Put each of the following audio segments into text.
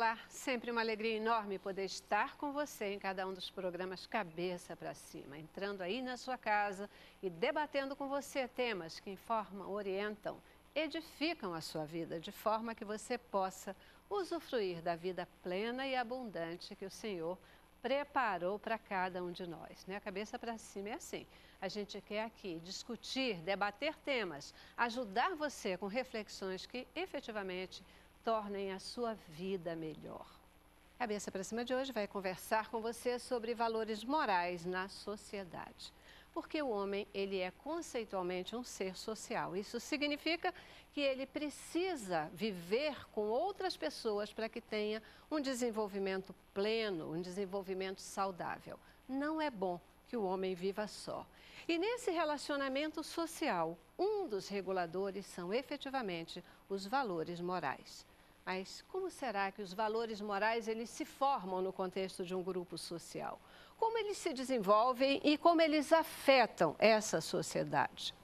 Olá, sempre uma alegria enorme poder estar com você em cada um dos programas Cabeça para Cima, entrando aí na sua casa e debatendo com você temas que informam, orientam, edificam a sua vida, de forma que você possa usufruir da vida plena e abundante que o Senhor preparou para cada um de nós, né? A Cabeça para Cima é assim. A gente quer aqui discutir, debater temas, ajudar você com reflexões que efetivamente tornem a sua vida melhor. Cabeça para Cima de hoje vai conversar com você sobre valores morais na sociedade. Porque o homem, ele é conceitualmente um ser social. Isso significa que ele precisa viver com outras pessoas para que tenha um desenvolvimento pleno, um desenvolvimento saudável. Não é bom que o homem viva só. E nesse relacionamento social, um dos reguladores são efetivamente os valores morais. Mas como será que os valores morais eles se formam no contexto de um grupo social? Como eles se desenvolvem e como eles afetam essa sociedade?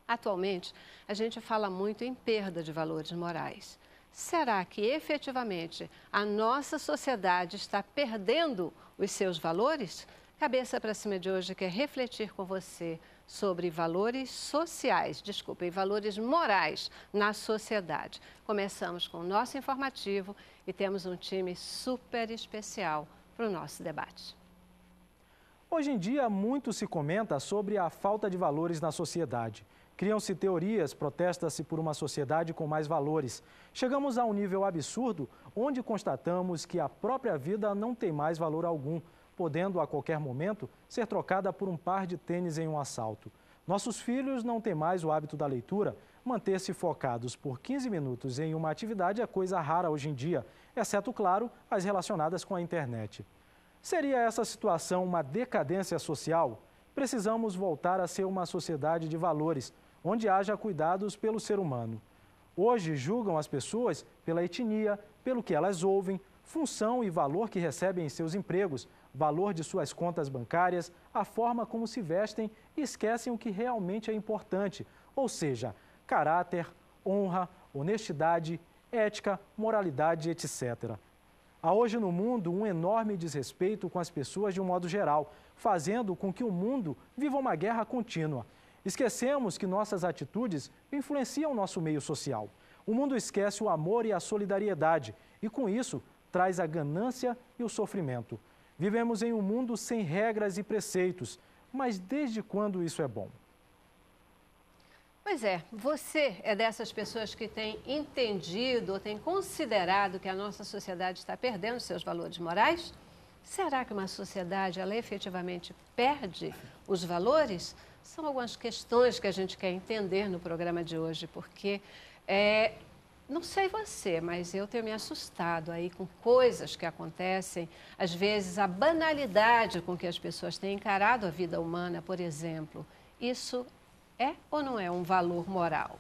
Atualmente, a gente fala muito em perda de valores morais. Será que efetivamente a nossa sociedade está perdendo os seus valores? Cabeça para Cima de hoje quer refletir com você sobre valores sociais, valores morais na sociedade. Começamos com o nosso informativo e temos um time super especial para o nosso debate. Hoje em dia, muito se comenta sobre a falta de valores na sociedade. Criam-se teorias, protesta-se por uma sociedade com mais valores. Chegamos a um nível absurdo onde constatamos que a própria vida não tem mais valor algum, podendo a qualquer momento ser trocada por um par de tênis em um assalto. Nossos filhos não têm mais o hábito da leitura. Manter-se focados por 15 minutos em uma atividade é coisa rara hoje em dia, exceto, claro, as relacionadas com a internet. Seria essa situação uma decadência social? Precisamos voltar a ser uma sociedade de valores, onde haja cuidados pelo ser humano. Hoje julgam as pessoas pela etnia, pelo que elas ouvem, função e valor que recebem em seus empregos, valor de suas contas bancárias, a forma como se vestem e esquecem o que realmente é importante, ou seja, caráter, honra, honestidade, ética, moralidade, etc. Há hoje no mundo um enorme desrespeito com as pessoas de um modo geral, fazendo com que o mundo viva uma guerra contínua. Esquecemos que nossas atitudes influenciam nosso meio social. O mundo esquece o amor e a solidariedade e, com isso, traz a ganância e o sofrimento. Vivemos em um mundo sem regras e preceitos, mas desde quando isso é bom? Pois é, você é dessas pessoas que tem entendido ou tem considerado que a nossa sociedade está perdendo seus valores morais? Será que uma sociedade, ela efetivamente perde os valores? São algumas questões que a gente quer entender no programa de hoje, porque não sei você, mas eu tenho me assustado aí com coisas que acontecem, às vezes a banalidade com que as pessoas têm encarado a vida humana, por exemplo. Isso é ou não é um valor moral?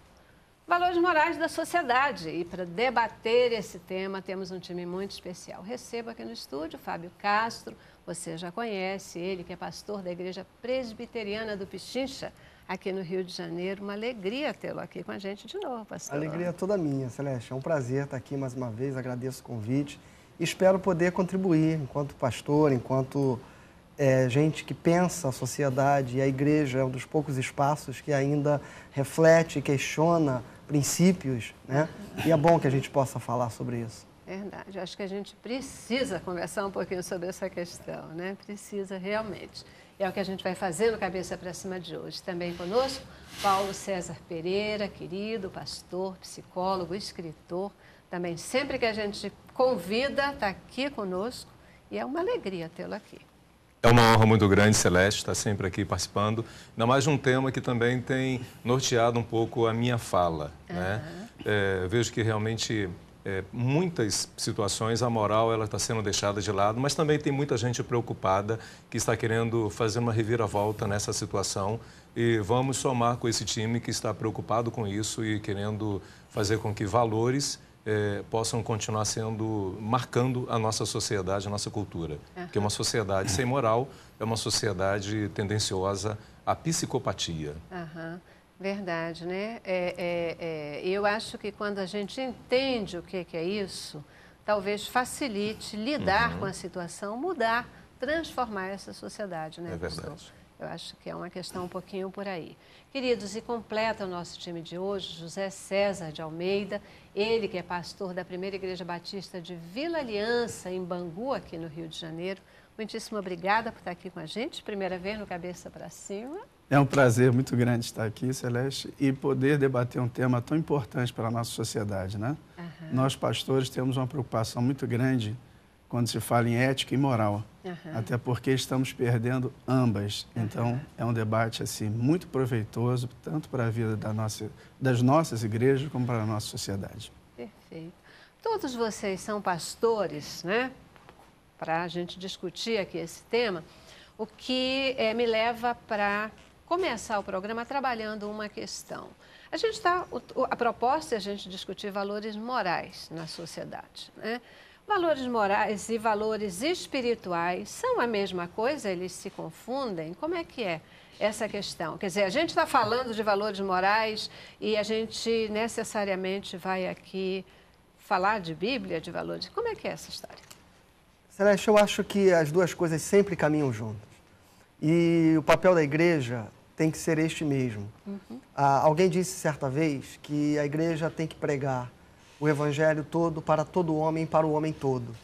Valores morais da sociedade. E para debater esse tema, temos um time muito especial. Recebo aqui no estúdio Fábio Castro, você já conhece ele, que é pastor da Igreja Presbiteriana do Pichincha, aqui no Rio de Janeiro. Uma alegria tê-lo aqui com a gente de novo, pastor. A alegria é toda minha, Celeste. É um prazer estar aqui mais uma vez, agradeço o convite e espero poder contribuir enquanto pastor, enquanto gente que pensa a sociedade, e a igreja é um dos poucos espaços que ainda reflete e questiona princípios, né? E é bom que a gente possa falar sobre isso. Verdade, acho que a gente precisa conversar um pouquinho sobre essa questão, né? Precisa realmente. É o que a gente vai fazer no Cabeça para Cima de hoje. Também conosco, Paulo César Pereira, querido pastor, psicólogo, escritor. Também sempre que a gente convida, está aqui conosco e é uma alegria tê-lo aqui. É uma honra muito grande, Celeste, estar sempre aqui participando, ainda mais de um tema que também tem norteado um pouco a minha fala, né? Vejo que realmente muitas situações a moral ela está sendo deixada de lado, mas também tem muita gente preocupada que está querendo fazer uma reviravolta nessa situação e vamos somar com esse time que está preocupado com isso e querendo fazer com que valores possam continuar marcando a nossa sociedade, a nossa cultura. Porque uma sociedade sem moral é uma sociedade tendenciosa à psicopatia. Verdade, né? Eu acho que quando a gente entende o que é isso, talvez facilite lidar com a situação, mudar, transformar essa sociedade, né, pastor? Verdade. Eu acho que é uma questão um pouquinho por aí. Queridos, e completa o nosso time de hoje, José César de Almeida, ele que é pastor da Primeira Igreja Batista de Vila Aliança, em Bangu, aqui no Rio de Janeiro. Muitíssimo obrigada por estar aqui com a gente, primeira vez no Cabeça para Cima. É um prazer muito grande estar aqui, Celeste, e poder debater um tema tão importante para a nossa sociedade, né? Nós, pastores, temos uma preocupação muito grande quando se fala em ética e moral, até porque estamos perdendo ambas. Então, é um debate assim, muito proveitoso, tanto para a vida das nossas igrejas, como para a nossa sociedade. Perfeito. Todos vocês são pastores, né? Para a gente discutir aqui esse tema, o que me leva para começar o programa trabalhando uma questão. A proposta é a gente discutir valores morais na sociedade, né? Valores morais e valores espirituais são a mesma coisa? Eles se confundem? Como é que é essa questão? Quer dizer, a gente está falando de valores morais e a gente necessariamente vai aqui falar de Bíblia, de valores. Como é que é essa história? Celeste, eu acho que as duas coisas sempre caminham juntas. E o papel da igreja tem que ser este mesmo. Alguém disse certa vez que a igreja tem que pregar o evangelho todo para todo homem, para o homem todo.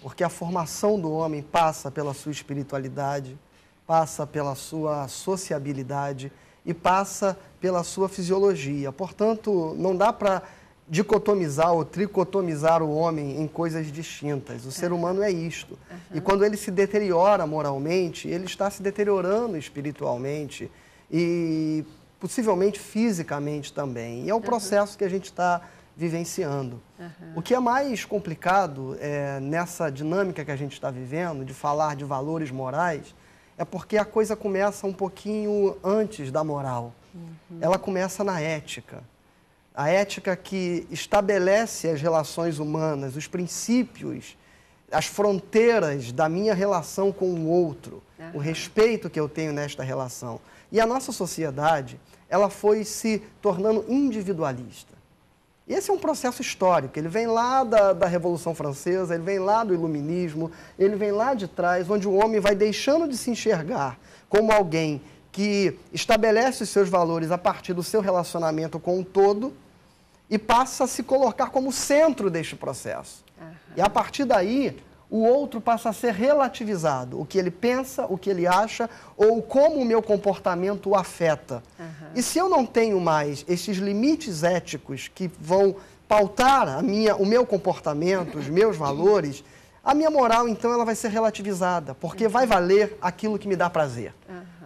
Porque a formação do homem passa pela sua espiritualidade, passa pela sua sociabilidade e passa pela sua fisiologia. Portanto, não dá para dicotomizar ou tricotomizar o homem em coisas distintas. O ser humano é isto. E quando ele se deteriora moralmente, ele está se deteriorando espiritualmente e possivelmente fisicamente também. E é um processo que a gente está vivenciando. O que é mais complicado nessa dinâmica que a gente está vivendo, de falar de valores morais, é porque a coisa começa um pouquinho antes da moral. Ela começa na ética. A ética que estabelece as relações humanas, os princípios, as fronteiras da minha relação com o outro, o respeito que eu tenho nesta relação. E a nossa sociedade, ela foi se tornando individualista. E esse é um processo histórico, ele vem lá da Revolução Francesa, ele vem lá do Iluminismo, ele vem lá de trás, onde o homem vai deixando de se enxergar como alguém que estabelece os seus valores a partir do seu relacionamento com o todo e passa a se colocar como centro deste processo. E a partir daí, o outro passa a ser relativizado, o que ele pensa, o que ele acha, ou como o meu comportamento o afeta. E se eu não tenho mais esses limites éticos que vão pautar o meu comportamento, os meus valores, a minha moral, então, ela vai ser relativizada, porque vai valer aquilo que me dá prazer.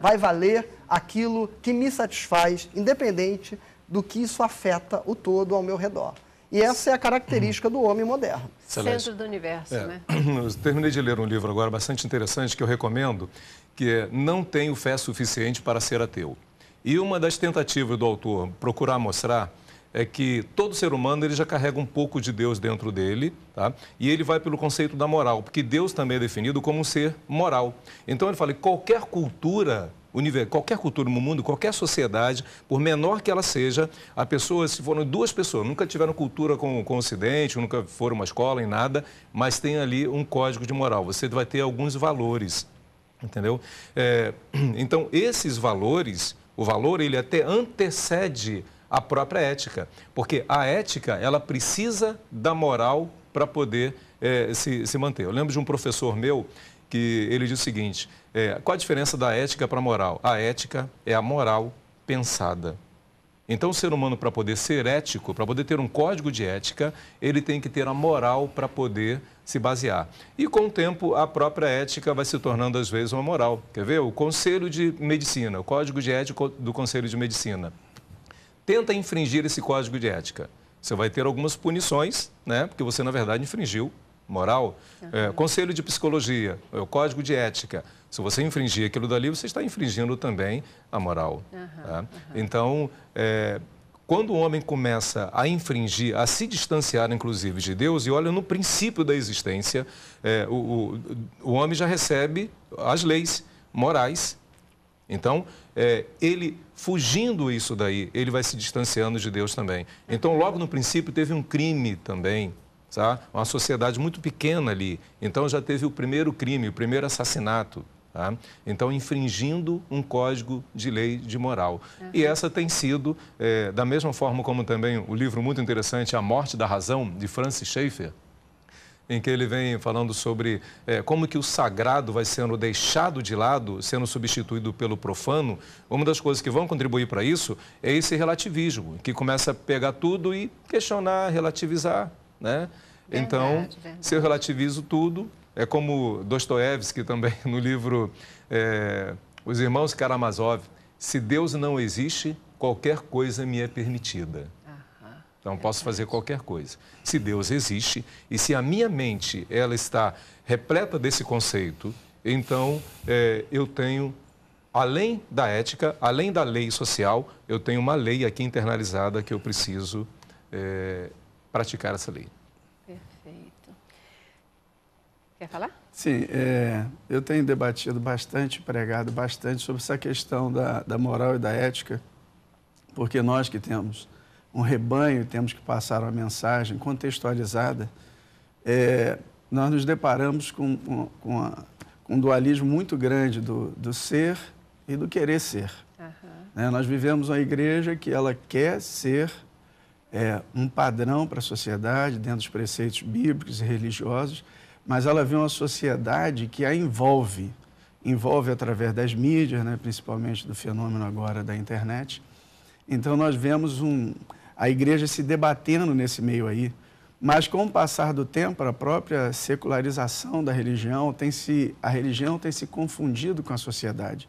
Vai valer aquilo que me satisfaz, independente do que isso afeta o todo ao meu redor. E essa é a característica do homem moderno. Celeste. Centro do universo, né? Eu terminei de ler um livro agora bastante interessante que eu recomendo, que é Não Tenho Fé Suficiente para Ser Ateu. E uma das tentativas do autor procurar mostrar é que todo ser humano ele já carrega um pouco de Deus dentro dele, tá? E ele vai pelo conceito da moral, porque Deus também é definido como um ser moral. Então ele fala que qualquer cultura no mundo, qualquer sociedade, por menor que ela seja, a pessoa, se foram duas pessoas, nunca tiveram cultura com o Ocidente, nunca foram uma escola em nada, mas tem ali um código de moral. Você vai ter alguns valores, entendeu? Então, esses valores, o valor, ele até antecede a própria ética, porque a ética, ela precisa da moral para poder se manter. Eu lembro de um professor meu que ele diz o seguinte, qual a diferença da ética para a moral? A ética é a moral pensada. Então, o ser humano, para poder ser ético, para poder ter um código de ética, ele tem que ter a moral para poder se basear. E, com o tempo, a própria ética vai se tornando, às vezes, uma moral. Quer ver? O Conselho de Medicina, o Código de Ética do Conselho de Medicina. Tenta infringir esse código de ética. Você vai ter algumas punições, né? Porque você, na verdade, infringiu moral. Conselho de Psicologia, o Código de Ética. Se você infringir aquilo dali, você está infringindo também a moral. Tá? Então, quando o homem começa a infringir, a se distanciar, inclusive, de Deus, e olha no princípio da existência, o homem já recebe as leis morais. Então, ele fugindo isso daí, ele vai se distanciando de Deus também. Então, logo no princípio, teve um crime também, Tá? Uma sociedade muito pequena ali. Então já teve o primeiro crime, o primeiro assassinato. Tá? Então, infringindo um código de lei de moral. E essa tem sido, da mesma forma como também o livro muito interessante, A Morte da Razão, de Francis Schaeffer, em que ele vem falando sobre como que o sagrado vai sendo deixado de lado, sendo substituído pelo profano. Uma das coisas que vão contribuir para isso é esse relativismo, que começa a pegar tudo e questionar, relativizar, né? Então, se eu relativizo tudo, é como Dostoiévski também, no livro Os Irmãos Karamazov, se Deus não existe, qualquer coisa me é permitida. Então, posso fazer qualquer coisa. Se Deus existe e se a minha mente ela está repleta desse conceito, então eu tenho, além da ética, além da lei social, eu tenho uma lei aqui internalizada que eu preciso praticar essa lei. Perfeito. Quer falar? Sim, eu tenho debatido bastante, pregado bastante sobre essa questão da moral e da ética, porque nós que temos um rebanho, temos que passar uma mensagem contextualizada, nós nos deparamos com um dualismo muito grande do ser e do querer ser. Nós vivemos uma igreja que ela quer ser um padrão para a sociedade, dentro dos preceitos bíblicos e religiosos, mas ela vê uma sociedade que a envolve através das mídias, né, principalmente do fenômeno agora da internet. Então, nós vemos a igreja se debatendo nesse meio aí, mas com o passar do tempo, a própria secularização da religião a religião tem se confundido com a sociedade.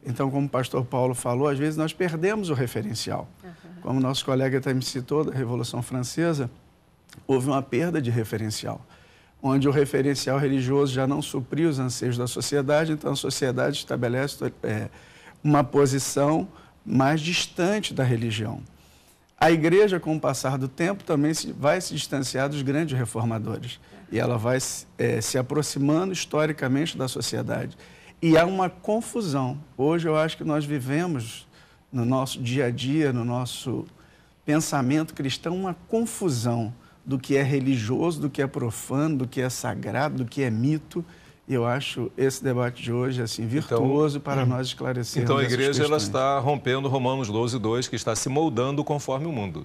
Então, como o pastor Paulo falou, às vezes nós perdemos o referencial. Como nosso colega também citou, da Revolução Francesa, houve uma perda de referencial, onde o referencial religioso já não supriu os anseios da sociedade, então a sociedade estabelece uma posição mais distante da religião. A igreja, com o passar do tempo, também vai se distanciar dos grandes reformadores. E ela vai se aproximando historicamente da sociedade. E há uma confusão. Hoje eu acho que nós vivemos, no nosso dia a dia, no nosso pensamento cristão, uma confusão do que é religioso, do que é profano, do que é sagrado, do que é mito. E eu acho esse debate de hoje assim, virtuoso para nós esclarecermos. Então a igreja ela está rompendo Romanos 12:2, que está se moldando conforme o mundo.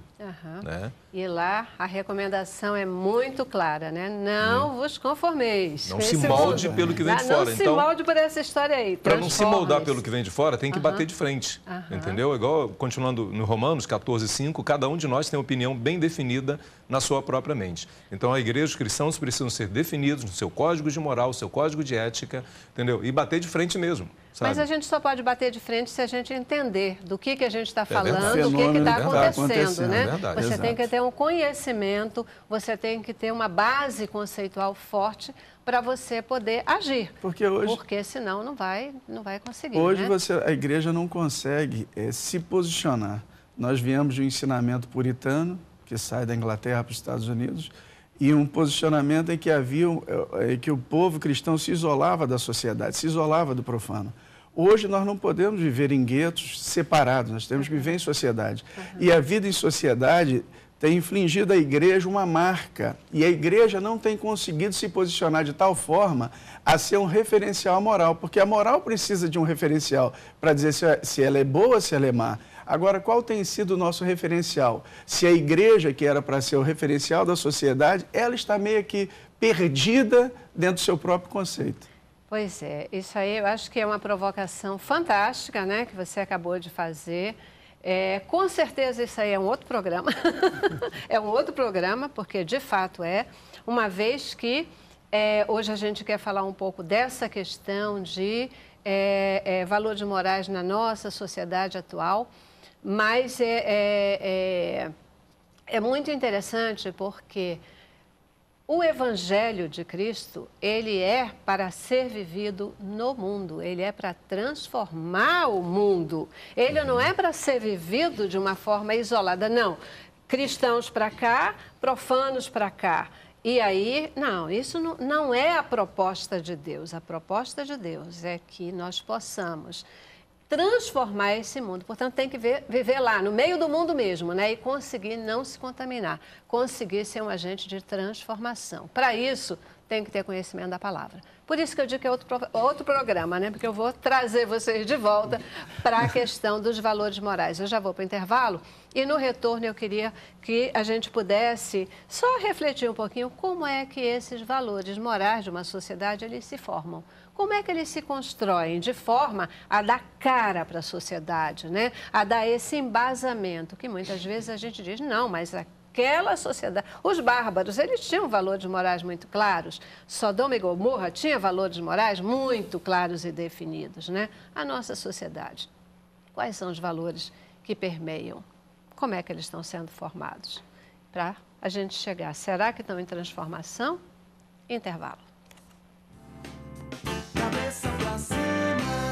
Né? E lá a recomendação é muito clara, né? Não vos conformeis. Não se molde pelo que vem de fora. Não se molde por essa história aí. Para não se moldar pelo que vem de fora, tem que bater de frente. Entendeu? Igual, continuando no Romanos 14:5, cada um de nós tem uma opinião bem definida na sua própria mente. Então a igreja, os cristãos precisam ser definidos no seu código de moral, seu código de ética, entendeu? E bater de frente mesmo. Sabe? Mas a gente só pode bater de frente se a gente entender do que a gente está falando, o que está acontecendo, né? Você tem que ter um conhecimento, você tem que ter uma base conceitual forte para você poder agir. Porque senão não vai conseguir. Hoje a igreja não consegue se posicionar. Nós viemos de um ensinamento puritano, que sai da Inglaterra para os Estados Unidos, e um posicionamento em que o povo cristão se isolava da sociedade, se isolava do profano. Hoje nós não podemos viver em guetos separados, nós temos que viver em sociedade. E a vida em sociedade tem infligido à igreja uma marca, e a igreja não tem conseguido se posicionar de tal forma a ser um referencial moral, porque a moral precisa de um referencial para dizer se ela é boa, se ela é má. Agora, qual tem sido o nosso referencial? Se a igreja, que era para ser o referencial da sociedade, ela está meio que perdida dentro do seu próprio conceito. Pois é, isso aí eu acho que é uma provocação fantástica, né, que você acabou de fazer. Com certeza isso aí é um outro programa, é um outro programa, porque de fato uma vez que hoje a gente quer falar um pouco dessa questão de valores morais na nossa sociedade atual, mas é muito interessante porque o Evangelho de Cristo, ele é para ser vivido no mundo, ele é para transformar o mundo. Ele não é para ser vivido de uma forma isolada, não. Cristãos para cá, profanos para cá. E aí, não, isso não é a proposta de Deus. A proposta de Deus é que nós possamos transformar esse mundo. Portanto, tem que viver lá, no meio do mundo mesmo, né? E conseguir não se contaminar, conseguir ser um agente de transformação. Para isso, tem que ter conhecimento da palavra. Por isso que eu digo que é outro programa, né? Porque eu vou trazer vocês de volta para a questão dos valores morais. Eu já vou para o intervalo e no retorno eu queria que a gente pudesse só refletir um pouquinho como é que esses valores morais de uma sociedade eles se formam. Como é que eles se constroem de forma a dar cara para a sociedade, né? A dar esse embasamento, que muitas vezes a gente diz, não, mas aquela sociedade, os bárbaros, eles tinham valores morais muito claros. Sodoma e Gomorra tinha valores morais muito claros e definidos, né? A nossa sociedade, quais são os valores que permeiam? Como é que eles estão sendo formados? Para a gente chegar, será que estão em transformação? Intervalo. Cabeça pra cima.